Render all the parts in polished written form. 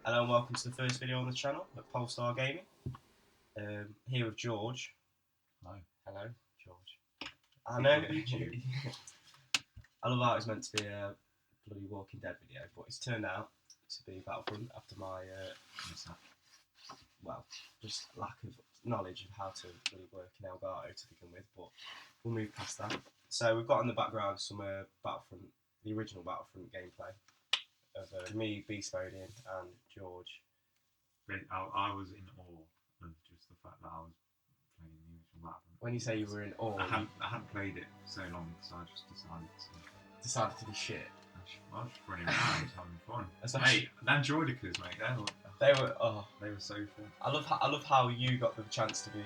Hello and welcome to the first video on the channel at Polestar Gaming. Here with George. Hello. Hello, George. I know. I love how it's meant to be a bloody Walking Dead video, but it's turned out to be Battlefront after my, just lack of knowledge of how to really work in Elgato to begin with, but we'll move past that. So we've got in the background some Battlefront, the original Battlefront gameplay of me, Beast Mode and George. I was in awe of just the fact that I was playing the original Battlefront. When you say you were in awe, I hadn't played it so long, so I just decided to be shit. I was just running around having fun. Especially, mate, them droidicas, mate, they were so fun. I love how you got the chance to be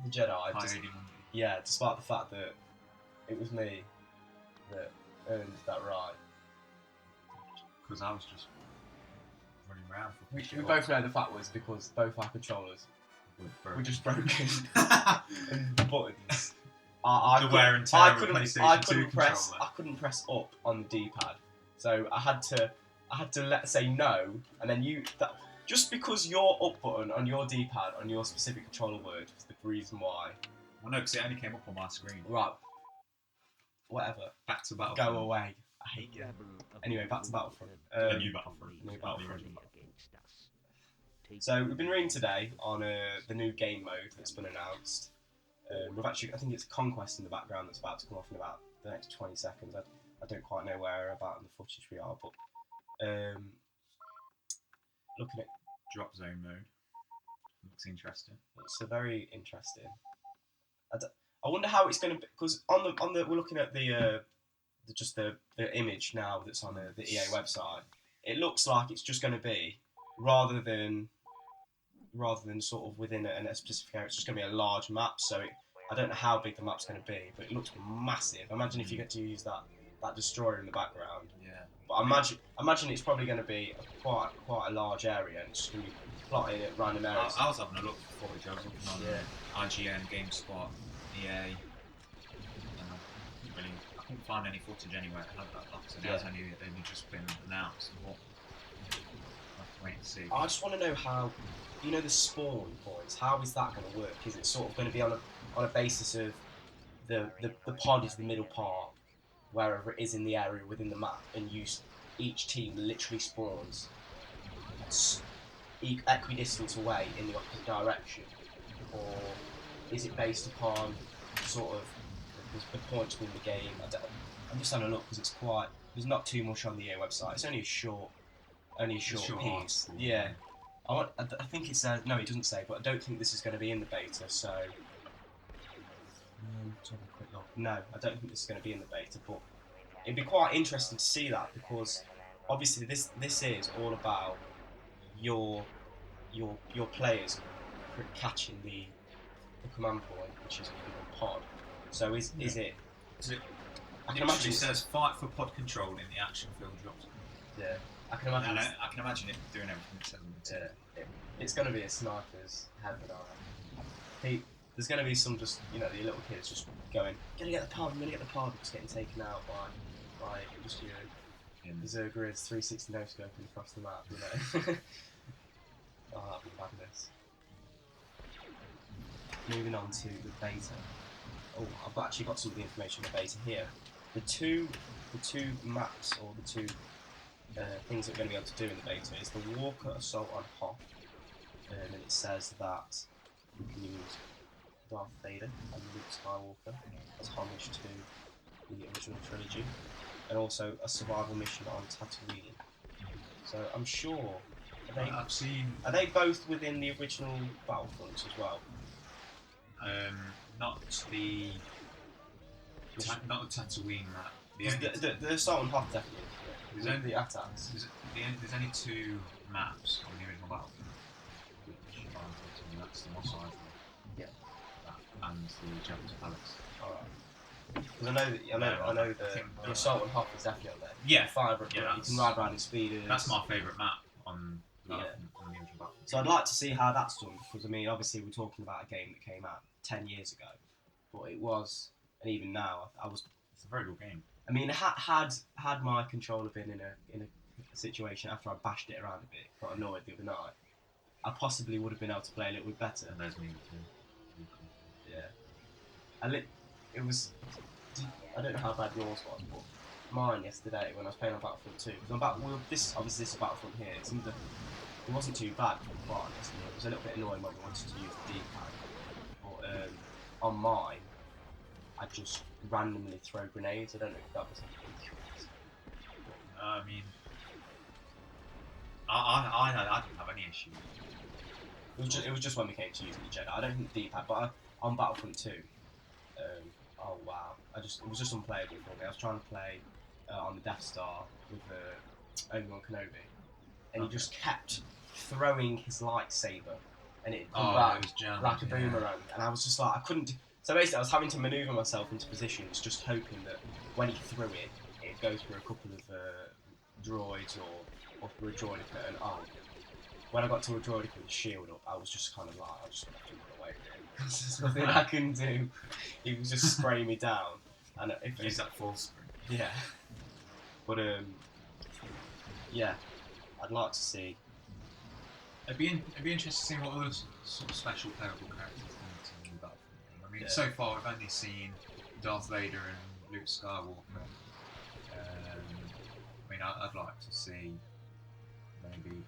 the Jedi. Yeah, despite the fact that it was me that earned that right. Because I was just running around. We both know the fact was because both our controllers were just broken. And the buttons. The wear and tear of PlayStation 2 press. I couldn't press up on the D-pad, so I had to say no, and then just because your up button on your D-pad on your specific controller worked was the reason why. Well, no, because it only came up on my screen. Right. Whatever. Back to Battlefront. Go away. I hate you. Anyway, back to Battlefront. The new Battlefront. So we've been reading today on the new game mode that's been announced. I think it's Conquest in the background that's about to come off in about the next 20 seconds. I don't quite know where about in the footage we are, but looking at drop zone mode. Looks interesting. It's very interesting. I wonder how it's going to be, because on the we're looking at the image now that's on the EA website. It looks like it's just going to be rather than sort of within a specific area. It's just going to be a large map. So I don't know how big the map's going to be, but it looks massive. Imagine if you get to use that destroyer in the background. Yeah. But imagine it's probably going to be quite a large area, and it's just going to be plotted at random areas. I was having a look before I was looking on IGN, GameSpot, EA. I couldn't find any footage anywhere. I knew it had just been announced. But I'll have to wait and see. I just want to know how, the spawn points. How is that going to work? Is it sort of going to be on a basis of the pod is the middle part, wherever it is in the area within the map, and each team literally spawns equidistant away in the opposite direction, or is it based upon sort of the points within the game? I'm just having a look because there's not too much on the EA website. It's only a short piece. Yeah. I think it says, no, it doesn't say, but I don't think this is going to be in the beta, so let's have a quick look. No, I don't think this is going to be in the beta, but it'd be quite interesting to see that, because obviously this is all about your players catching the command point, which is a pod. So is it? I can imagine it says fight for pod control in the action field drops. Yeah, I can imagine. I can imagine it doing everything it says. Yeah, it's going to be a sniper's head and eye. There's going to be some just the little kids just going, I'm gonna get the pod, just getting taken out by just Zergrid's 360 no scoping across the map. Oh, that'd be madness. Moving on to the beta. Oh, I've actually got some of the information on the beta here. The two maps, or the two things that we're going to be able to do in the beta is the Walker Assault on Hoth, and it says that you can use Darth Vader and Luke Skywalker as homage to the original trilogy, and also a survival mission on Tatooine. So I'm sure. Are they both within the original Battlefronts as well? Not the Tatooine map. The Assault on Hoth definitely. There's only the attacks. There's only two maps on the original Battlefront, which are that's the Mos Eisley. Yeah. And the Jabba's Palace. Alright. Because I know the Assault on Hoth is definitely on there. Yeah. You can ride around in speeders. That's my favourite map on the original Battlefront. So I'd like to see how that's done, because obviously we're talking about a game that came out 10 years ago, but it was, and even now, it's a very good game. Had my controller been in a situation after I bashed it around a bit, got annoyed the other night, I possibly would have been able to play a little bit better. And there's me too. Yeah. It was. I don't know how bad yours was, but mine yesterday when I was playing on Battlefront 2. This is Battlefront here. It wasn't too bad, to be quite honest. It was a little bit annoying when we wanted to use the D-pad. But on mine, I just randomly throw grenades. I don't know if that was anything. I mean, I didn't have any issue. It was just when we came to using the Jedi. I don't think the D-pad, but on Battlefront 2, oh wow, it was just unplayable for me. I was trying to play on the Death Star with Obi-Wan Kenobi, and he just kept throwing his lightsaber, and it'd come back like a boomerang, and I was just like, I couldn't. So basically, I was having to manoeuvre myself into positions, just hoping that when he threw it, it'd go through a couple of droids or through a droideka, and when I got to a droideka with the shield up, I was just kind of like, I just left him away with him. There's nothing I can do. He was just spraying me down. And use that force spring. Yeah. But yeah, I'd like to see. It'd be interesting to see what other sort of special playable characters in the Battlefront game. I mean, so far we've only seen Darth Vader and Luke Skywalker. I mean, I'd like to see maybe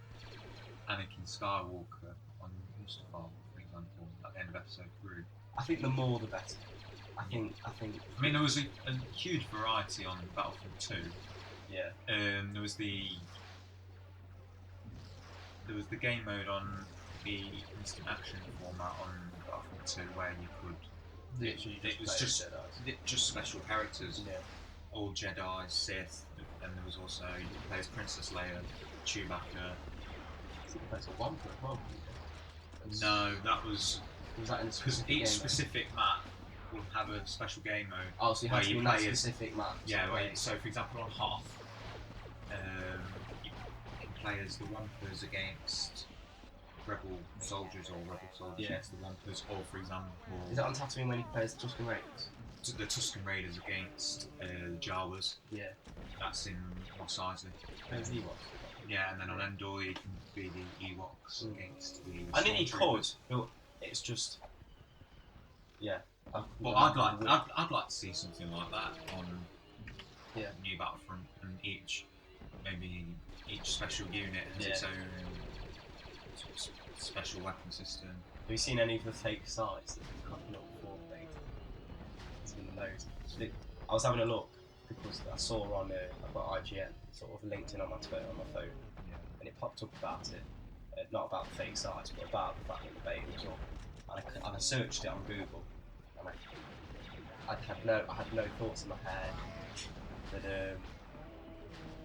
Anakin Skywalker on Mustafar, for example, at the end of episode 3. I think the more the better. I think. I mean, there was a huge variety on Battlefront 2. Yeah. There was the game mode on the instant action format on Battlefront 2 where you could. It was just special characters. Yeah. All Jedi, Sith, and there was also you could play as Princess Leia, Chewbacca. I think there's a one for as well. No, that was that in a because each specific map will have a special game mode. Oh, so you have to be in that specific map. Yeah, so for example on Hoth, you can play as the Wampers against Rebel soldiers or Rebel soldiers against the Wampers, or for example... Is that on Tatooine when you play as Tusken Raiders? The Tusken Raiders against Jawas. Yeah. That's in Mos Eisley. There's Ewoks. Yeah, and then on Endor you can be the Ewoks against the... I mean, you could, but it's just... Yeah. Well, I'd like to see something like that on New Battlefront, and each special unit has its own special weapon system. Have you seen any of the fake sites that have come up before the beta? It's been loads. I was having a look because I saw on I've got IGN sort of linked in on my Twitter on my phone, and it popped up about it, not about the fake sites, but about the fact that the beta was up. And I searched it on Google. I had no thoughts in my head that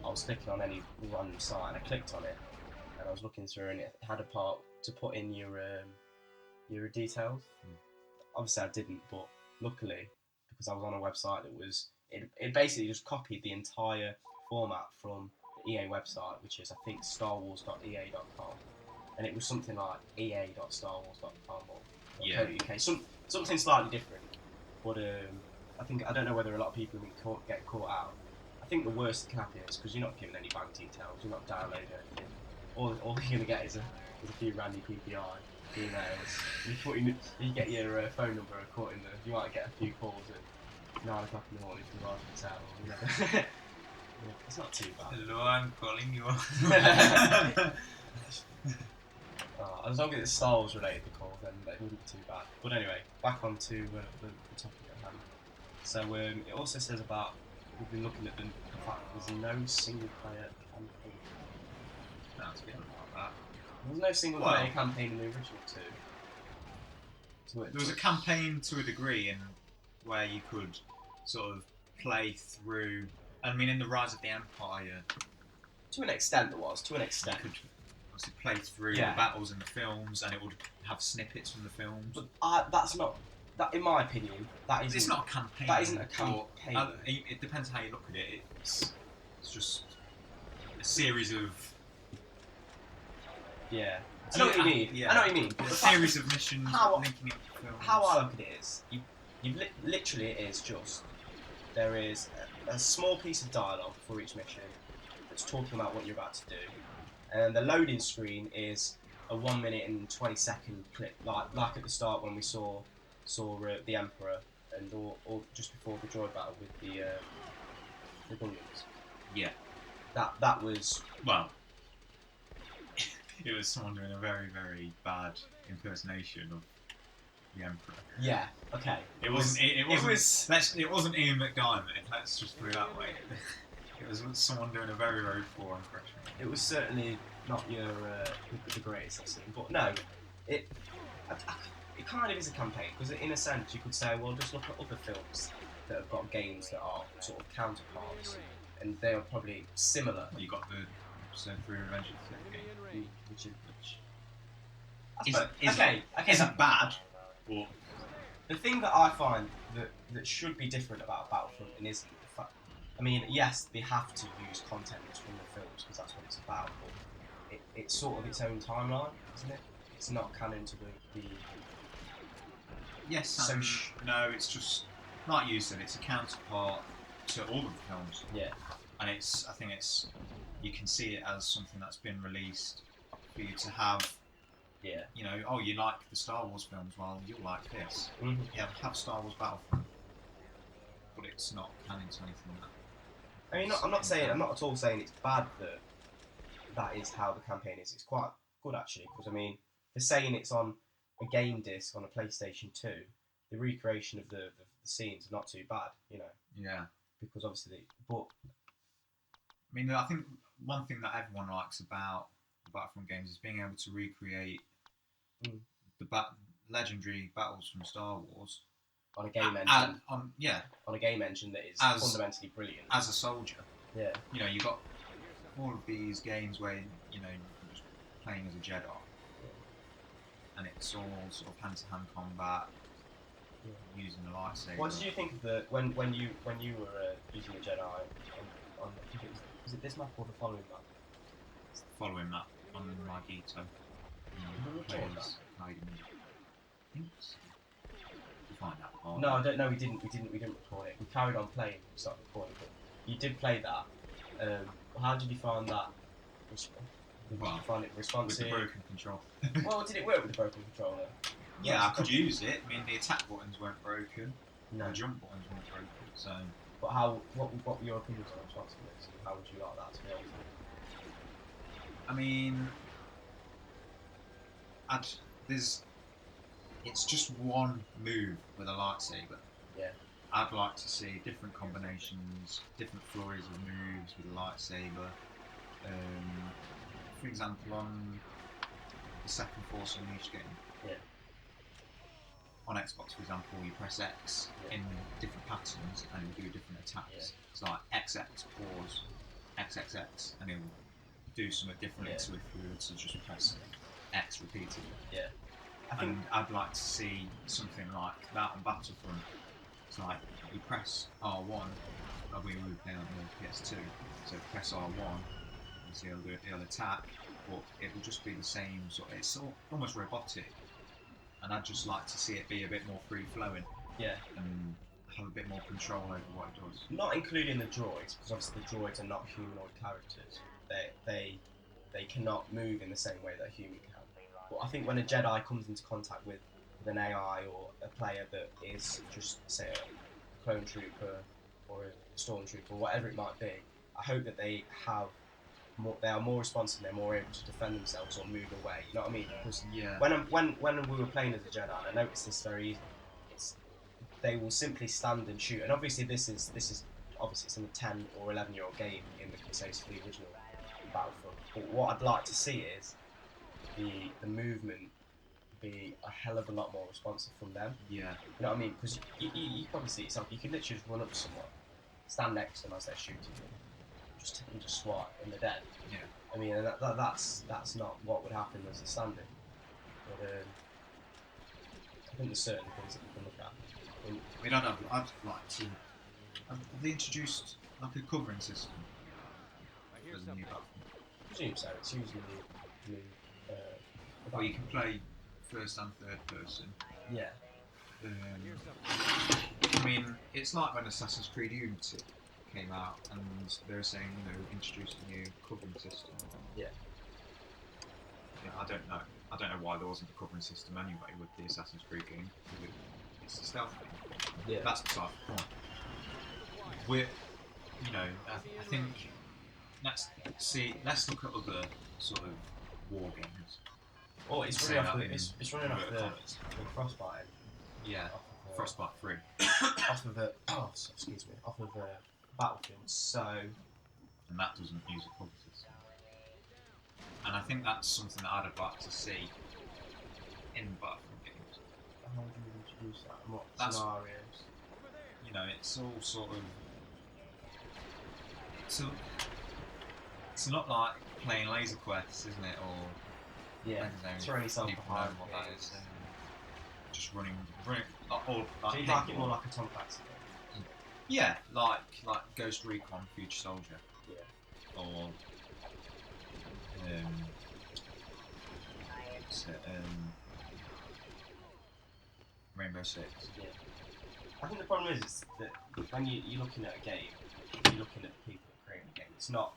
I was clicking on any random site, and I clicked on it, and I was looking through, and it had a part to put in your details. Obviously, I didn't, but luckily, because I was on a website that was it basically just copied the entire format from the EA website, which is I think starwars.ea.com, and it was something like ea.starwars.com or .co.uk, something slightly different. But I don't know whether a lot of people get caught out. I think the worst that can happen is because you're not giving any bank details, you're not downloading anything. All you're going to get is a few randy PPI emails. You get your phone number caught in you might get a few calls at 9 o'clock in the morning from the hotel. It's not too bad. Hello, I'm calling you. As long as it's Star Wars related, the call, then it wouldn't be too bad. But anyway, back on to the topic at hand. So it also says about, we've been looking at the fact that there's no single player campaign. That's good about that. There's no single player campaign in the original 2. There was a campaign to a degree where you could sort of play through. I mean, in the Rise of the Empire, to an extent there was. To an extent, you could obviously play through the battles in the films, and it would have snippets from the films. But that's not. That, in my opinion, that isn't. It's not a campaign. That isn't a campaign. It depends how you look at it. It's just a series of. Yeah. I know what you mean. Yeah. I know what you mean. A series of missions linking up to films. How I look at it is, literally it is just, there is a small piece of dialogue for each mission it's talking about what you're about to do, and the loading screen is a 1 minute and 20-second clip, like at the start when we saw the Emperor, and or just before the droid battle with the Gungans. Yeah. That was Well, it was someone doing a very, very bad impersonation of the Emperor. yeah, okay. It wasn't Ian McDiarmid. Let's just put it that way. It was someone doing a very, very poor impression. It was certainly not the greatest I've seen, but no, it kind of is a campaign, because in a sense you could say, well, just look at other films that have got games that are sort of counterparts, and they are probably similar. You got the Episode 3 Revenge of the Sith game, Which isn't bad, but the thing that I find that should be different about Battlefront and isn't the fact, I mean, yes, they have to use content from the films because that's what it's about, but it's sort of its own timeline, isn't it? It's not canon to the yes, no, it's just like you said, it's a counterpart to all of the films. Yeah, and I think you can see it as something that's been released for you to have. Yeah. You know, oh, you like the Star Wars films, well, you'll like this. Mm-hmm. Yeah, have Star Wars Battlefront, but it's not canon to anything like that. I mean, I'm not at all saying it's bad that is how the campaign is. It's quite good actually, because I mean, they're saying it's on a game disc on a PlayStation 2. The recreation of the scenes are not too bad, you know. Yeah. Because obviously, but I mean, I think one thing that everyone likes about Battlefront games is being able to recreate the legendary battles from Star Wars on a game engine. On a game engine that is fundamentally brilliant. As a soldier. Yeah. You know, you got all of these games where, you know, you're just playing as a Jedi. And it's all sort of hand-to-hand combat, using the lightsaber. What did you think of when you were using the Jedi on I think was it this map or the following map? It's the following map on Margito. We'll find out. Oh, no, I don't know. We didn't record it. We carried on playing. We started recording, but you did play that. How did you find that? Did you find it responsive? With the broken control. Well, did it work with the broken controller? Yeah, I could use it. I mean, the attack buttons weren't broken. No. The jump buttons weren't broken. So. But what were your opinions on responsiveness? How would you like that to be able to? I mean, it's just one move with a lightsaber. Yeah. I'd like to see different combinations, different flurries of moves with a lightsaber. For example, on the second Force Unleashed game. Yeah. On Xbox, for example, you press X in different patterns and it'll do different attacks. Yeah. It's like XX pause, XXX, and it'll do something differently to if we were to just press X repeatedly. Yeah. And I'd like to see something like that on Battlefront. It's like you press R1, we were playing on the PS2, so press R1, and see it'll attack, but it will just be the same sort of, it's almost robotic. And I'd just like to see it be a bit more free flowing. Yeah. And have a bit more control over what it does. Not including the droids, because obviously the droids are not humanoid characters. They cannot move in the same way that a human can. But I think when a Jedi comes into contact with an AI or a player that is just, say, a clone trooper or a stormtrooper or whatever it might be, I hope that they are more responsive, they're more able to defend themselves or move away. You know what I mean? Because when we were playing as a Jedi, and I noticed this very easily, they will simply stand and shoot. And obviously this is obviously it's in a 10 or 11-year-old game in the case of the original Battlefront. But what I'd like to see is the movement be a hell of a lot more responsive from them. Yeah. You know what I mean? Because you probably see it yourself. You could literally just run up to someone, stand next to them as they're shooting them, just swat and they're dead. Yeah. I mean, and that's not what would happen as a standing. But I think there's certain things that we can look at. I'd like to. Have they introduced like a covering system for the new Battlefront? I presume so. It's usually new. Where you can play first and third person. Yeah. I mean, it's like when Assassin's Creed Unity came out, and they were saying, introducing a new covering system. Yeah. I don't know. I don't know why there wasn't a covering system anyway with the Assassin's Creed game. It's a stealth game. Yeah. That's beside the point. I think let's look at other sort of war games. Oh, it's running off the Frostbite. Yeah, Frostbite 3. Off of Battlefield. So, and that doesn't use a cover system. And I think that's something that I'd like to see in Battlefront games. how do you introduce that? And what That's- scenarios? It's all sort of. It's not like playing Laser Quest, isn't it? Or Yeah, throwing yourself people behind. know what that is. Just running, or like Do you like it more like a Tom Clancy game? Yeah, like Ghost Recon Future Soldier. Yeah. Or Rainbow Six. Yeah. I think the problem is that when you're looking at a game, you're looking at the people that create the game. It's not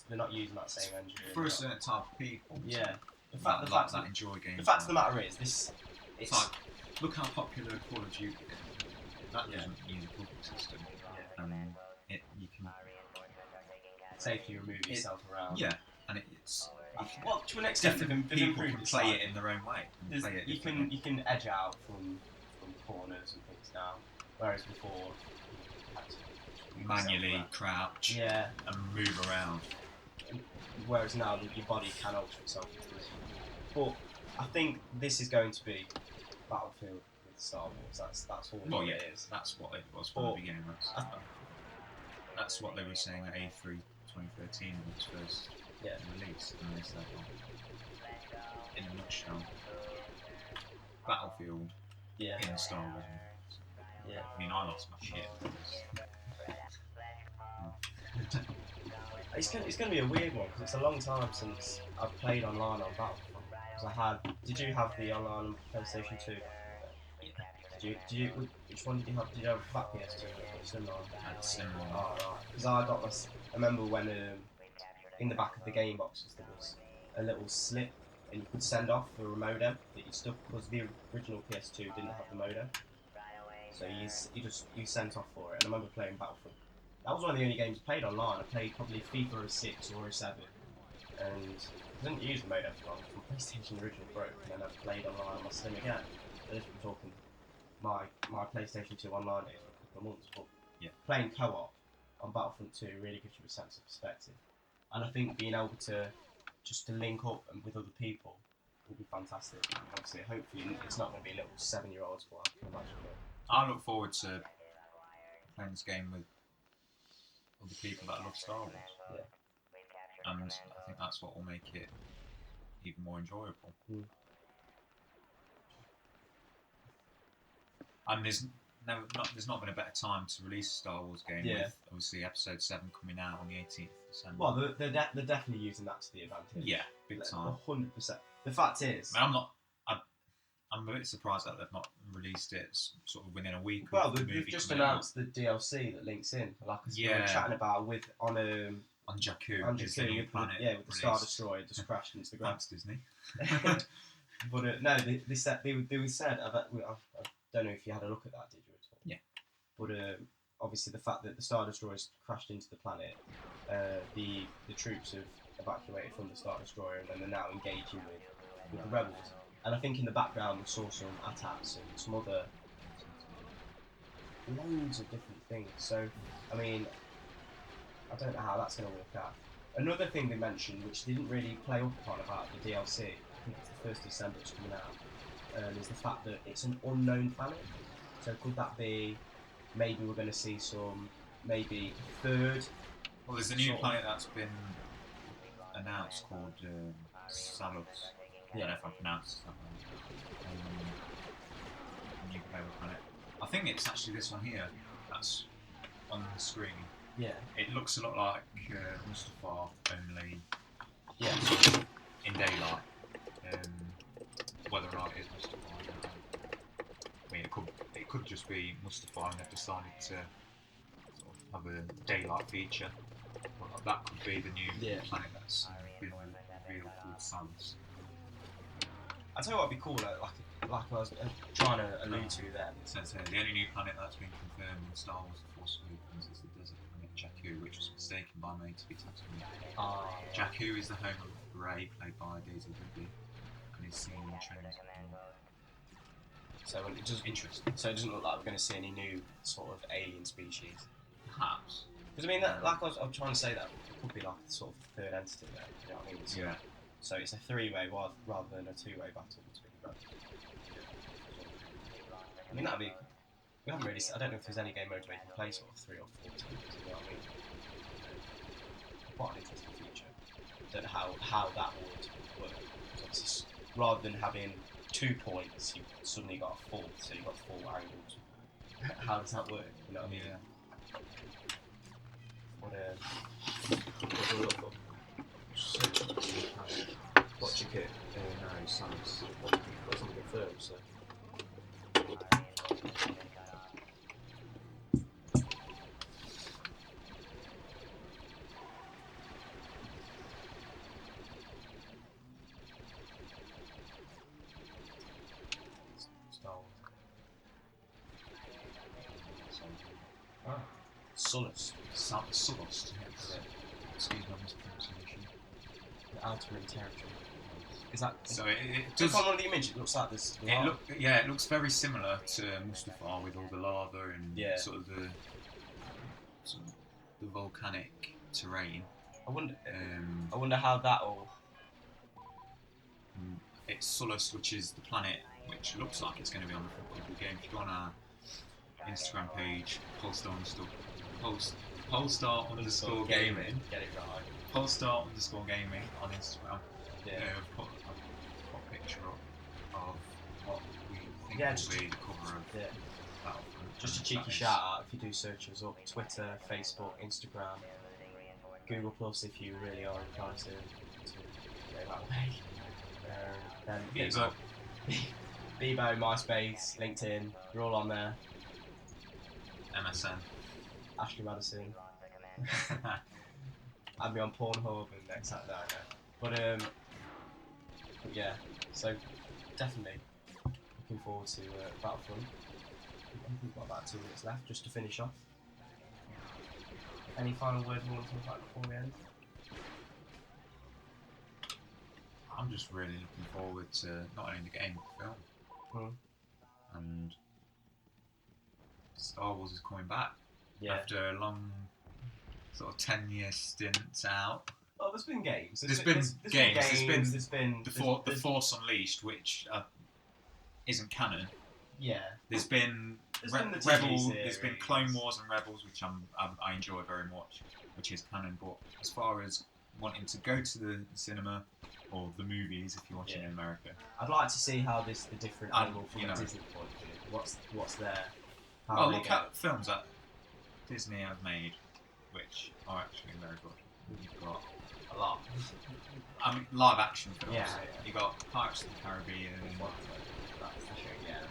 they're not using that same engine. For a certain type of people. Yeah. The that fact enjoy games. the fact of the matter is it's like, look how popular Call of Duty is. That doesn't use a cooking system. Yeah. And you can safely remove yourself around. Yeah, and it's well, to an extent, different they've people improved can the play site. it in their own way. You can edge out from corners and things now, whereas before you had to manually crouch and move around. Whereas now your body can alter itself into this. But I think this is going to be Battlefield with Star Wars. That's all it is. That's what it was from the beginning. That's what they were saying at A3 2013 when it was first released, and they said, in a nutshell, Battlefield in Star Wars. Yeah. I mean, I lost my shit. It's going to be a weird one because it's a long time since I've played online on Battlefront. Because did you have the online on PlayStation 2? Did you? Which one did you have? Did you have a fat PS2 or similar? Similar. Oh, right. Because I remember when in the back of the game boxes there was a little slip and you could send off for a modem that you stuck because the original PS2 didn't have the modem. So you sent off for it. And I remember playing Battlefront. That was one of the only games I played online. I played probably FIFA 06 or 07, and I didn't use the modem for long. The PlayStation original broke, and then I played online on my Slim again. So this we're talking my PlayStation 2 online days for a couple of months. But playing co-op on Battlefront 2 really gives you a sense of perspective, and I think being able to link up with other people will be fantastic. Obviously, hopefully it's not going to be a little 7-year-old squad. I can imagine it. I look forward to playing this game with other people that love Star Wars. Yeah. And I think that's what will make it even more enjoyable. Mm. And there's not been a better time to release a Star Wars game with obviously Episode 7 coming out on the 18th of December. Well, they're definitely using that to the advantage. Yeah, big time. 100%. The fact is... I'm a bit surprised that they've not released it sort of within a week. Well, they've just announced the DLC that links in, like we were chatting about on Jakku, on his new planet. With the Star Destroyer just crashed into the ground. Thanks, Disney. But no, they said I don't know if you had a look at that, did you at all? Yeah. But obviously the fact that the Star Destroyer's crashed into the planet, the troops have evacuated from the Star Destroyer and then they're now engaging with the rebels. And I think in the background we saw some attacks and some other loads of different things. So, I mean, I don't know how that's going to work out. Another thing they mentioned, which they didn't really play up upon about the DLC, I think it's the 1st of December it's coming out, is the fact that it's an unknown planet. So could that be, maybe we're going to see some, maybe third... Well, there's a new planet that's been announced called Salus. I don't know if I pronounced that one. New planet. I think it's actually this one here that's on the screen. Yeah. It looks a lot like Mustafar, only in daylight. Whether or not it is Mustafar, I don't know. I mean, it could just be Mustafar and they've decided to sort of have a daylight feature. Well, that could be the new planet that's been revealed with Solus. I tell you what would be cool, like I was trying to allude to there. It says here, the only new planet that's been confirmed in Star Wars: The Force Awakens is the desert planet Jakku, which was mistaken by many to be Tatooine. Jakku is the home of Rey, played by Daisy Ridley, and is seen in the trailers. So it does interesting. So it doesn't look like we're going to see any new sort of alien species. Perhaps. Because I mean, that, like I was trying to say, that it could be like a sort of third entity there. You know what I mean? Yeah. So it's a three-way rather than a two-way battle between both. I mean, that'd be. We haven't really. I don't know if there's any game modes where you can play sort of 3 or 4 teams. You know what I mean? Quite an interesting feature. Don't know how that would work. Obviously, rather than having 2 points, you've suddenly got a 4, so you've got 4 angles. How does that work? You know what I mean? Yeah. What you get? No, Sam's got something confirmed, so. Solus. Solus, yes. Excuse my mispronunciation. The outer rim territory. Is that? So it Just does. on one of the images, it looks like this. It looks very similar to Mustafar with all the lava and sort of the volcanic terrain. I wonder how that all. It's Solus, which is the planet which looks like it's going to be on the front of the game. If you go on our Instagram page, Polestar_gaming. Get it right. Polestar_gaming on Instagram. Yeah. Put a picture of what we think will be the cover of Battlefront. Just a cheeky shout out if you do search us up: Twitter, Facebook, Instagram, Google Plus if you really are inclined to go that way. Then hit us up. Bebo, MySpace, LinkedIn, you're all on there. MSN. Ashley Madison. Add me on Pornhub and next time down there. But yeah, so definitely looking forward to Battlefront. I think we've got about 2 minutes left just to finish off. Any final words you want to talk about before we end? I'm just really looking forward to not only the game but the film. And Star Wars is coming back after a long sort of 10-year stint out. Well, there's been games. There's been the Force Unleashed, which isn't canon. Yeah. There's been Rebels. There's been Clone Wars and Rebels, which I enjoy very much, which is canon. But as far as wanting to go to the cinema or the movies, if you're watching in America, I'd like to see how the different angle from a Disney point of view. What's there? Look at films that Disney have made, which are actually very good. You've got a lot. I mean, live action films. Yeah. You got Pirates of the Caribbean. That's for sure. Yeah.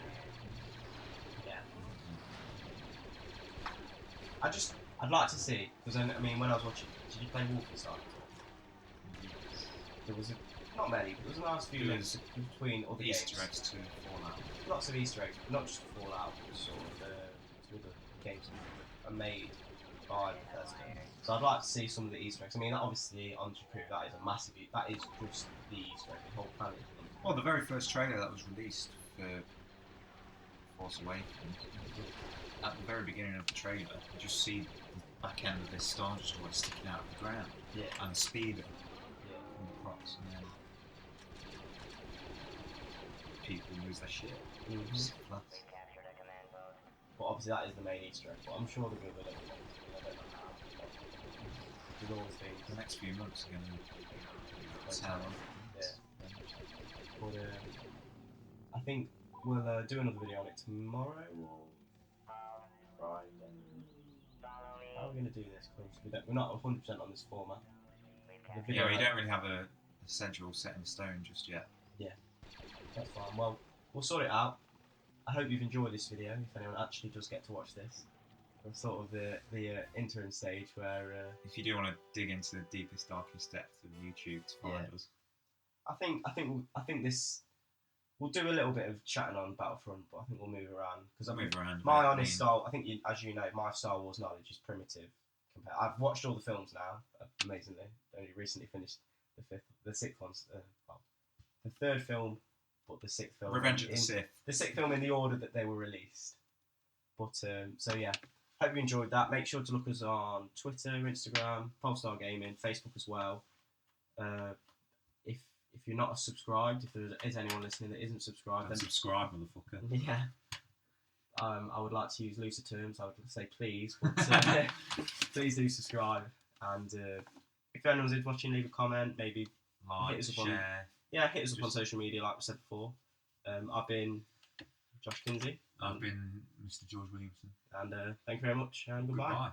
I'd like to see, because I mean, when I was watching, did you play Wolfenstein? There was not many, but there was a nice few links between other Easter games. eggs to Fallout. Lots of Easter eggs, not just Fallout, but sort of other games that are made by Bethesda. So I'd like to see some of the Easter eggs. I mean, obviously, on Jakku, that is a massive. That is just the Easter egg. The whole planet. Well, the very first trailer that was released for Force Awakens, at the very beginning of the trailer, you just see the back end of this Star Destroyer sticking out of the ground, and the speeder, from the props, and then people lose their shit. Plus. But obviously, that is the main Easter egg. But I'm sure there'll be other little ones. I don't know how. There's all things. The next few months are going to tell. But I think we'll do another video on it tomorrow or Friday. How are we going to do this? Because we're not 100% on this format. We don't really have a schedule set in stone just yet. Yeah, that's fine. Well, we'll sort it out. I hope you've enjoyed this video, if anyone actually does get to watch this. sort of the interim stage where If you do want to dig into the deepest, darkest depth of YouTube to find us, I think this we'll do a little bit of chatting on Battlefront, but I think we'll move around because move around. my honest style. I think as you know, my Star Wars knowledge is primitive. I've watched all the films now. Amazingly, only recently finished the sixth one. Well, the third film, but the sixth film. Revenge of the Sith. The sixth film in the order that they were released. But so yeah, hope you enjoyed that. Make sure to look us on Twitter, Instagram, Polestar Gaming, Facebook as well. If you're not subscribed, if there is anyone listening that isn't subscribed, then subscribe, motherfucker. Yeah. I would like to use looser terms. I would say please, but please do subscribe. And if anyone's watching, leave a comment. Maybe like, hit us up share. Hit us up on social media, like we said before. I've been Josh Kinsey. I've been Mr. George Williamson. And thank you very much. And goodbye.